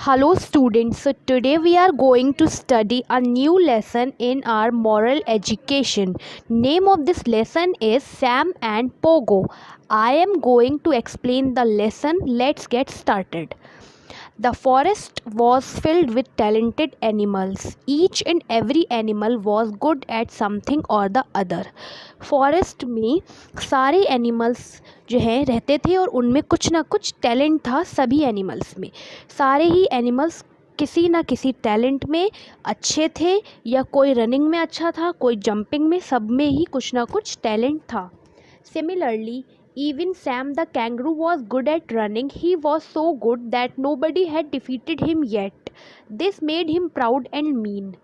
Hello students, so today we are going to study a new lesson in our moral education. Name of this lesson is Sam and Pogo. I am going to explain the lesson. Let's get started. The forest was filled with talented animals. Each and every animal was good at something or the other. Forest में सारे animals जो हैं रहते थे और उनमें कुछ ना कुछ टैलेंट था सभी एनिमल्स में. सारे ही एनिमल्स किसी ना किसी टैलेंट में अच्छे थे, या कोई रनिंग में अच्छा था, कोई जंपिंग में, सब में ही कुछ ना कुछ टैलेंट था. Similarly, even Sam the kangaroo was good at running. He was so good that nobody had defeated him yet. This made him proud and mean.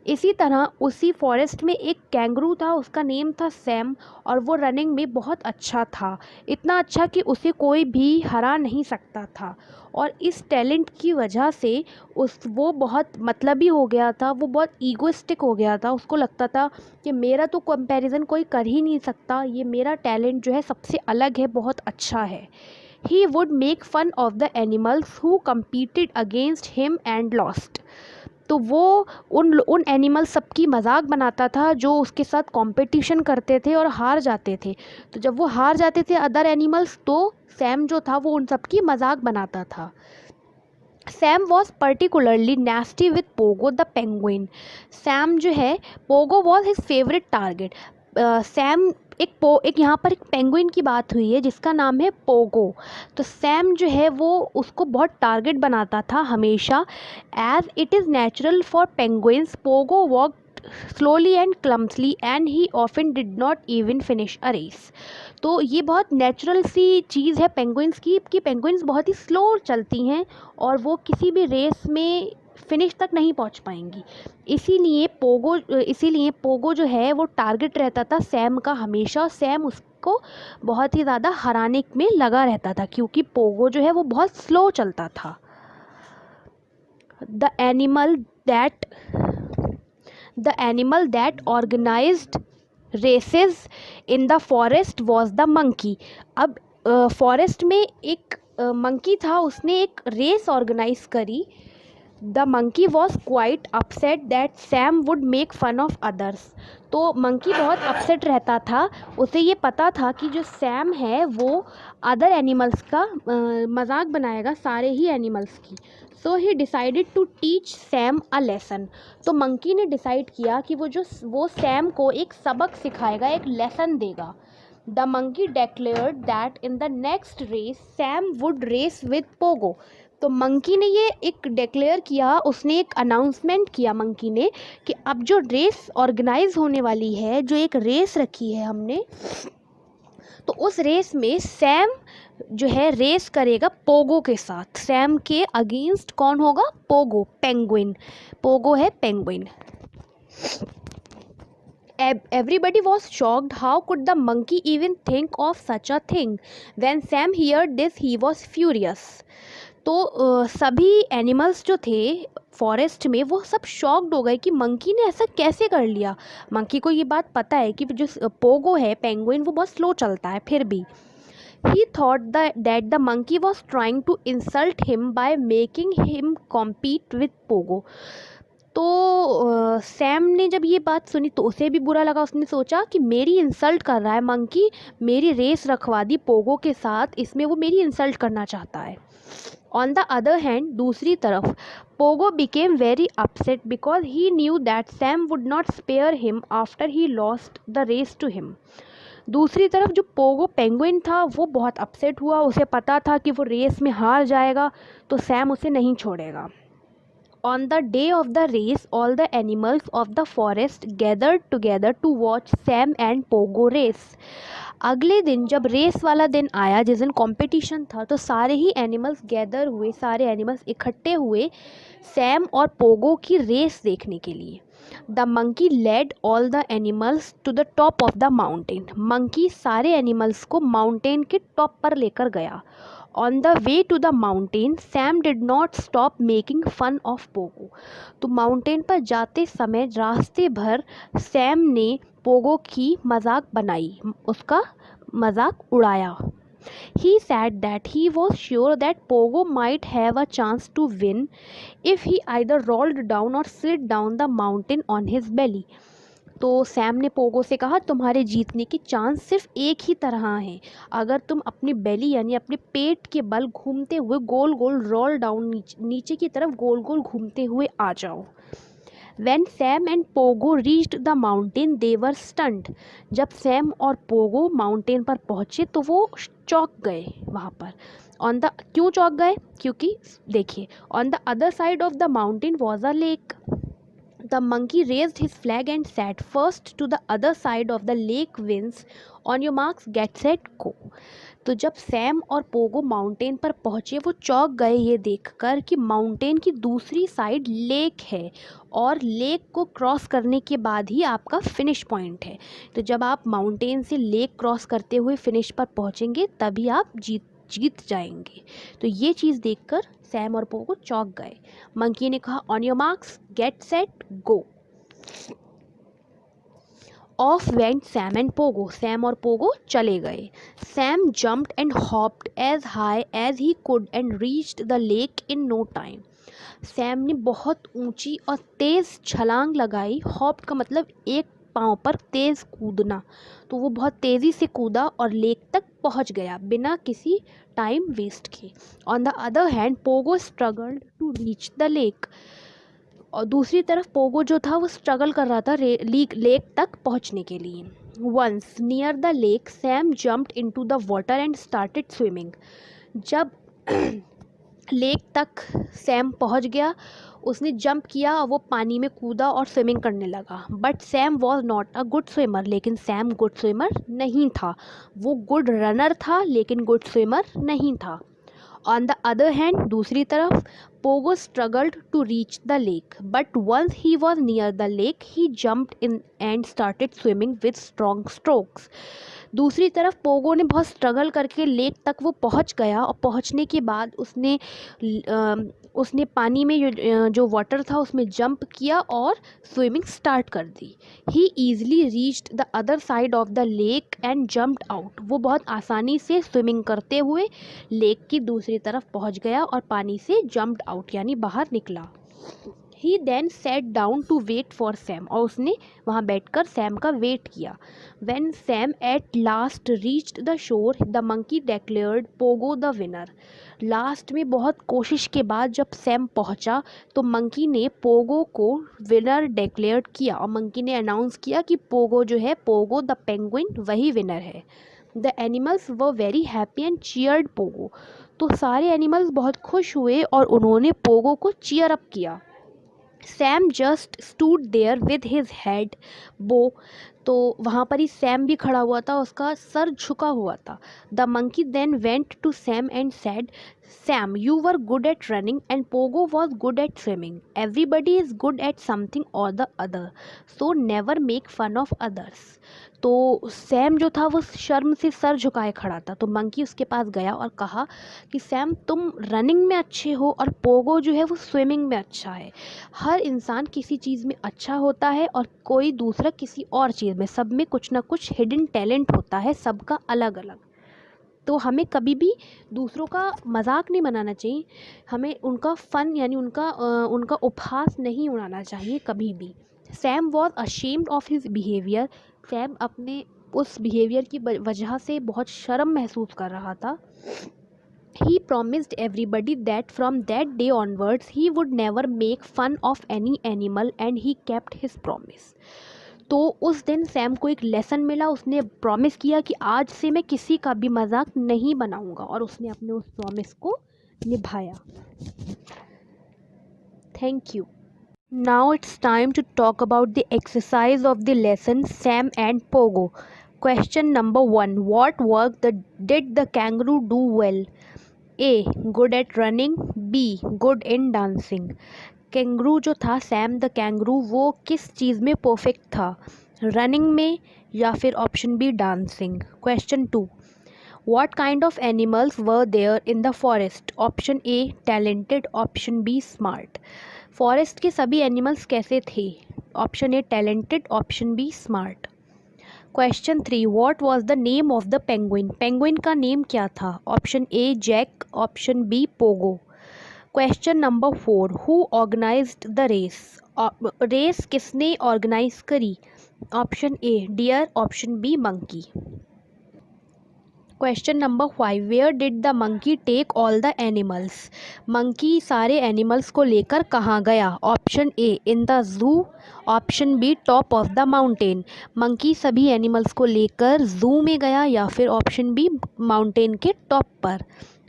इसी तरह उसी फॉरेस्ट में एक कैंगरू था, उसका नेम था सैम, और वो रनिंग में बहुत अच्छा था, इतना अच्छा कि उसे कोई भी हरा नहीं सकता था. और इस टैलेंट की वजह से वो बहुत मतलबी हो गया था, वो बहुत ईगोइस्टिक हो गया था. उसको लगता था कि मेरा तो कंपैरिजन कोई कर ही नहीं सकता, ये मेरा टैलेंट जो है सबसे अलग है, बहुत अच्छा है. He would make fun of the animals who competed against him and lost. तो वो उन एनिमल्स सबकी मजाक बनाता था जो उसके साथ कंपटीशन करते थे और हार जाते थे. तो जब वो हार जाते थे अदर एनिमल्स, तो सैम जो था वो उन सबकी मजाक बनाता था. Sam was particularly नेस्टी with Pogo the penguin. Sam जो है, Pogo was his favourite target. Sam एक यहाँ पर एक पेंगुइन की बात हुई है जिसका नाम है पोगो. तो सैम जो है वो उसको बहुत टारगेट बनाता था हमेशा. As it is natural for penguins, Pogo walked slowly and clumsily and he often did not even finish a race. तो ये बहुत नेचुरल सी चीज़ है पेंगुइन्स की कि पेंगुइन्स बहुत ही स्लो चलती हैं और वो किसी भी रेस में फिनिश तक नहीं पहुंच पाएंगी. इसीलिए पोगो जो है वो टारगेट रहता था सैम का हमेशा. सैम उसको बहुत ही ज़्यादा हराने में लगा रहता था क्योंकि पोगो जो है वो बहुत स्लो चलता था. The animal that organised races in the forest was the monkey. अब फॉरेस्ट में एक मंकी था, उसने एक रेस ऑर्गेनाइज करी. The monkey was quite upset that Sam would make fun of others. तो मंकी बहुत अपसेट रहता था, उसे ये पता था कि जो सैम है वो अदर एनिमल्स का मजाक बनाएगा, सारे ही एनिमल्स की. So he decided to teach Sam a lesson. तो मंकी ने डिसाइड किया कि वो सैम को एक सबक सिखाएगा, एक लेसन देगा. The monkey declared that in the next race Sam would race with Pogo. तो मंकी ने ये एक डिक्लेयर किया, उसने एक अनाउंसमेंट किया मंकी ने कि अब जो रेस ऑर्गेनाइज होने वाली है, जो एक रेस रखी है हमने, तो उस रेस में सैम जो है रेस करेगा पोगो के साथ. सैम के अगेंस्ट कौन होगा? Pogo, penguin. पोगो है penguin. Everybody was shocked. How could the monkey even think of such a thing? When Sam heard this, he was furious. तो सभी एनिमल्स जो थे फॉरेस्ट में वो सब शॉक्ड हो गए कि मंकी ने ऐसा कैसे कर लिया. मंकी को ये बात पता है कि जो पोगो है पेंगुइन वो बहुत स्लो चलता है, फिर भी he thought that the monkey was trying to insult him by making him compete with Pogo. तो सैम ने जब ये बात सुनी तो उसे भी बुरा लगा. उसने सोचा कि मेरी इंसल्ट कर रहा है मंकी, मेरी रेस रखवा दी पोगो के साथ, इसमें वो मेरी इंसल्ट करना चाहता है. ऑन द अदर हैंड, दूसरी तरफ, Pogo became very upset because he knew that Sam would not spare him after he lost the race to him. दूसरी तरफ जो पोगो पेंगुइन था वो बहुत अपसेट हुआ. उसे पता था कि वो रेस में हार जाएगा, तो सैम उसे नहीं छोड़ेगा. On the day of the race, all the animals of the forest gathered together to watch Sam and Pogo race. अगले दिन जब रेस वाला दिन आया, जिस दिन कंपटीशन था, तो सारे ही एनिमल्स गैदर हुए, सारे एनिमल्स इकट्ठे हुए सैम और पोगो की रेस देखने के लिए. The monkey led all the animals to the top of the mountain. Monkey सारे एनिमल्स को माउंटेन के टॉप पर लेकर गया. On the way to the mountain, Sam did not stop making fun of Pogo. तो माउंटेन पर जाते समय रास्ते भर सैम ने पोगो की मजाक बनाई, उसका मजाक उड़ाया. He said that he was sure that Pogo might have a chance to win if he either rolled down or slid down the mountain on his belly. तो सैम ने पोगो से कहा तुम्हारे जीतने की चांस सिर्फ एक ही तरह है, अगर तुम अपनी बेली यानी अपने पेट के बल घूमते हुए गोल गोल रोल डाउन नीचे की तरफ गोल गोल घूमते हुए आ जाओ. When Sam and Pogo reached the mountain, they were stunned. जब सैम और पोगो माउंटेन पर पहुँचे तो वो चौंक गए वहाँ पर. क्यों चौंक गए? क्योंकि देखिए, on the other side of the mountain was a lake. The monkey raised his flag and said, "First to the other side of the lake wins. On your marks, get set, go." तो जब Sam और Pogo mountain पर पहुँचे वो चौंक गए ये देखकर कि माउंटेन की दूसरी साइड लेक है और लेक को क्रॉस करने के बाद ही आपका फिनिश पॉइंट है. तो जब आप माउंटेन से लेक क्रॉस करते हुए फिनिश पर पहुँचेंगे तभी आप जीत जाएंगे. तो ये चीज़ देखकर सैम और पोगो चौंक गए. मंकी ने कहा, on your marks get set go. Off went Sam and Pogo. Sam और पोगो चले गए. Sam jumped and hopped as high as he could and reached the lake in no time. Sam ने बहुत ऊंची और तेज़ छलांग लगाई. हॉप्ड का मतलब एक पाँव पर तेज़ कूदना. तो वो बहुत तेज़ी से कूदा और लेक तक पहुंच गया बिना किसी टाइम वेस्ट किए. On the other hand Pogo struggled to reach the lake. और दूसरी तरफ पोगो जो था वो स्ट्रगल कर रहा था लेक तक पहुंचने के लिए. Once near the lake Sam jumped into the water and started swimming. जब लेक तक सैम पहुंच गया उसने जंप किया और वो पानी में कूदा और स्विमिंग करने लगा. But Sam was not a good swimmer. लेकिन सैम गुड स्विमर नहीं था. वो गुड रनर था लेकिन गुड स्विमर नहीं था. ऑन द अदर हैंड दूसरी तरफ Pogo struggled to reach the lake. But once he was near the lake he jumped in and started swimming with strong strokes. दूसरी तरफ पोगो ने बहुत स्ट्रगल करके लेक तक वो पहुंच गया और पहुंचने के बाद उसने पानी में जो वाटर था उसमें जंप किया और स्विमिंग स्टार्ट कर दी. He easily reached the other side of the lake and jumped out. वो बहुत आसानी से स्विमिंग करते हुए लेक की दूसरी तरफ पहुंच गया और पानी से जंप्ड आउट यानी बाहर निकला. He then sat down to wait for Sam. और उसने वहाँ बैठकर सैम का वेट किया. When Sam at last reached the shore the monkey declared Pogo the winner. Last में बहुत कोशिश के बाद जब सैम पहुँचा तो मंकी ने पोगो को विनर डिक्लेयर किया और मंकी ने अनाउंस किया कि पोगो जो है पोगो द पेंगुइन वही विनर है. The animals were very happy and cheered Pogo. तो सारे एनिमल्स बहुत खुश हुए और उन्होंने पोगो को चीयर अप किया. Sam just stood there with his head bow. तो वहाँ पर ही सैम भी खड़ा हुआ था, उसका सर झुका हुआ था. The monkey then went to Sam and said, Sam you were good at running and Pogo was good at swimming. Everybody is good at something or the other, so never make fun of others. तो Sam जो था वो शर्म से sir झुकाए खड़ा था. तो मंकी उसके पास गया और कहा कि सैम तुम रनिंग में अच्छे हो और पोगो जो है वो स्विमिंग में अच्छा है. हर इंसान किसी चीज़ में अच्छा होता है और कोई दूसरा किसी और चीज़ में. सब में कुछ ना कुछ हिडन टैलेंट होता है, सबका अलग अलग. तो हमें कभी भी दूसरों का मजाक नहीं बनाना चाहिए. हमें उनका फ़न यानी उनका उपहास नहीं उड़ाना चाहिए कभी भी. Sam was ashamed of his behaviour. Sam अपने उस बिहेवियर की वजह से बहुत शर्म महसूस कर रहा था. He promised everybody that from that day onwards he would never make fun of any animal and he kept his promise. तो उस दिन सैम को एक लेसन मिला. उसने प्रॉमिस किया कि आज से मैं किसी का भी मजाक नहीं बनाऊंगा और उसने अपने उस प्रॉमिस को निभाया. Thank you. Now it's time to talk about the exercise of the lesson Sam and Pogo. Question number 1. What work did the kangaroo do well? A. Good at running. B. Good in dancing. Kangaroo जो था Sam the kangaroo वो किस चीज़ में perfect था? Running में या फिर option B dancing. Question 2. What kind of animals were there in the forest? Option A talented, option B smart. Forest के सभी एनिमल्स कैसे थे? Option A talented, option B smart. Question 3, what was the name of the penguin? Penguin का name क्या था? Option A Jack, option B Pogo. Question number 4, who organised the race? Race किसने organise करी? Option A deer, option B monkey. Question number 5, where did the monkey take all the animals? Monkey सारे animals को लेकर कहाँ गया? Option A in the zoo, option B top of the mountain. Monkey सभी animals को लेकर zoo में गया या फिर ऑप्शन बी माउंटेन के टॉप पर।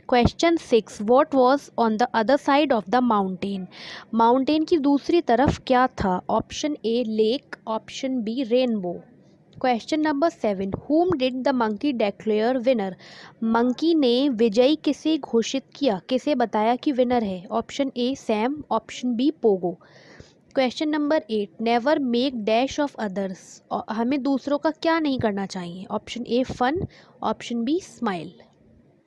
Question 6, what was on the other side of the mountain? Mountain की दूसरी तरफ क्या था? Option A lake, option B rainbow. Question number 7, whom did the monkey declare winner? Monkey ने विजयी किसे घोषित किया, किसे बताया कि विनर है? Option A Sam, option B Pogo. Question number 8, never make dash of others. हमें दूसरों का क्या नहीं करना चाहिए? Option A fun, option B smile.